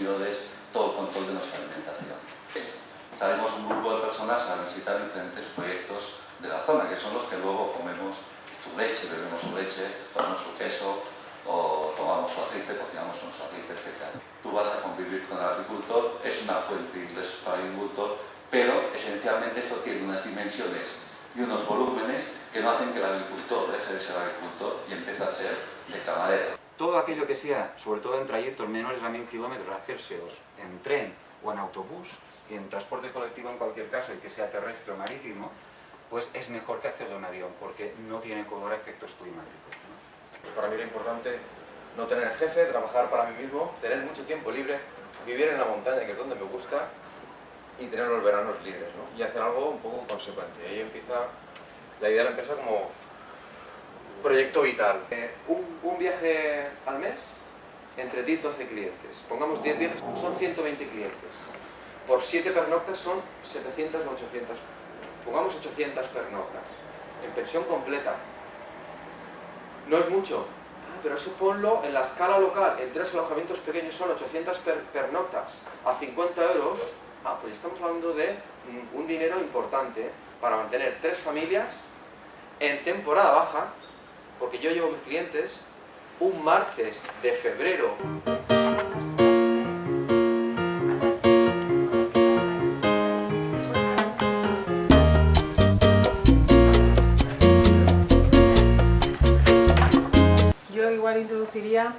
consumidores todo el control de nuestra alimentación. Estaremos un grupo de personas a visitar diferentes proyectos de la zona, que son los que luego comemos su leche, bebemos su leche, tomamos su queso, o tomamos su aceite, cocinamos con su aceite, etc. Tú vas a convivir con el agricultor, es una fuente de ingresos para el agricultor, pero esencialmente esto tiene unas dimensiones y unos volúmenes que no hacen que el agricultor deje de ser agricultor y empiece a ser de camarero. Todo aquello que sea, sobre todo en trayectos menores a 1000 kilómetros, hacérselos en tren o en autobús, y en transporte colectivo en cualquier caso, y que sea terrestre o marítimo, pues es mejor que hacerlo en avión, porque no tiene color a efectos climáticos, ¿no? Pues para mí era importante no tener jefe, trabajar para mí mismo, tener mucho tiempo libre, vivir en la montaña, que es donde me gusta, y tener los veranos libres, ¿no? Y hacer algo un poco consecuente. Ahí empieza la idea de la empresa como proyecto vital. Un viaje al mes, entre 10 y 12 clientes. Pongamos 10 viajes, son 120 clientes. Por 7 pernoctas son 700 o 800. Pongamos 800 pernoctas, en pensión completa. No es mucho, pero eso ponlo en la escala local, en 3 alojamientos pequeños son 800 pernoctas a 50 euros, pues estamos hablando de un dinero importante para mantener 3 familias en temporada baja, porque yo llevo mis clientes un martes de febrero. Igual introduciría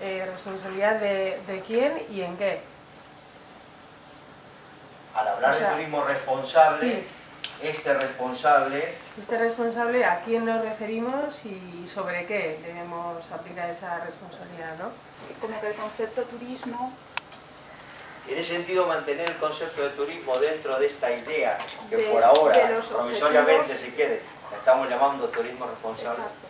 responsabilidad de quién y en qué. Al hablar de turismo responsable, sí. Este responsable, ¿a quién nos referimos y sobre qué debemos aplicar esa responsabilidad, ¿no? Como que el concepto turismo... Tiene sentido mantener el concepto de turismo dentro de esta idea que por ahora, provisoriamente si quiere, la estamos llamando turismo responsable. Exacto.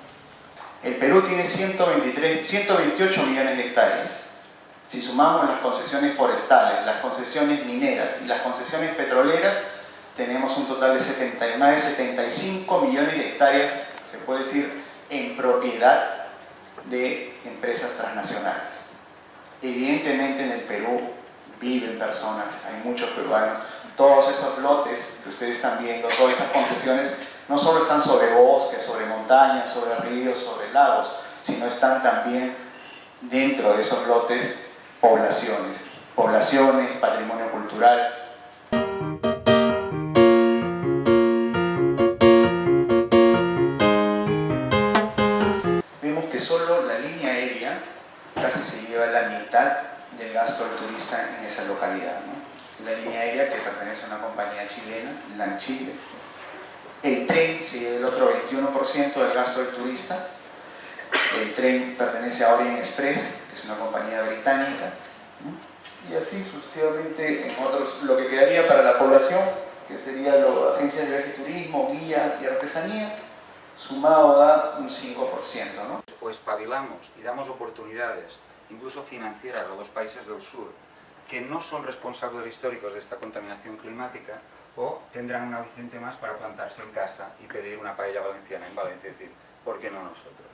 El Perú tiene 128 millones de hectáreas. Si sumamos las concesiones forestales, las concesiones mineras y las concesiones petroleras, tenemos un total de más de 75 millones de hectáreas, se puede decir, en propiedad de empresas transnacionales. Evidentemente en el Perú viven personas, hay muchos peruanos. Todos esos lotes que ustedes están viendo, todas esas concesiones, no solo están sobre bosques, sobre montañas, sobre ríos, sobre lagos, sino están también dentro de esos lotes poblaciones, patrimonio cultural. Vemos que solo la línea aérea casi se lleva la mitad del gasto del turista en esa localidad, ¿no? La línea aérea que pertenece a una compañía chilena, LANChile. El tren se lleva el otro 21% del gasto del turista. El tren pertenece a Orient Express, que es una compañía británica, ¿no? Y así sucesivamente en otros, lo que quedaría para la población, que serían las agencias de viaje y turismo, guía y artesanía, sumado da un 5%, ¿no? O espabilamos y damos oportunidades, incluso financieras, a los países del sur, que no son responsables históricos de esta contaminación climática, o tendrán un aliciente más para plantarse en casa y pedir una paella valenciana en Valencia, es decir, ¿por qué no nosotros?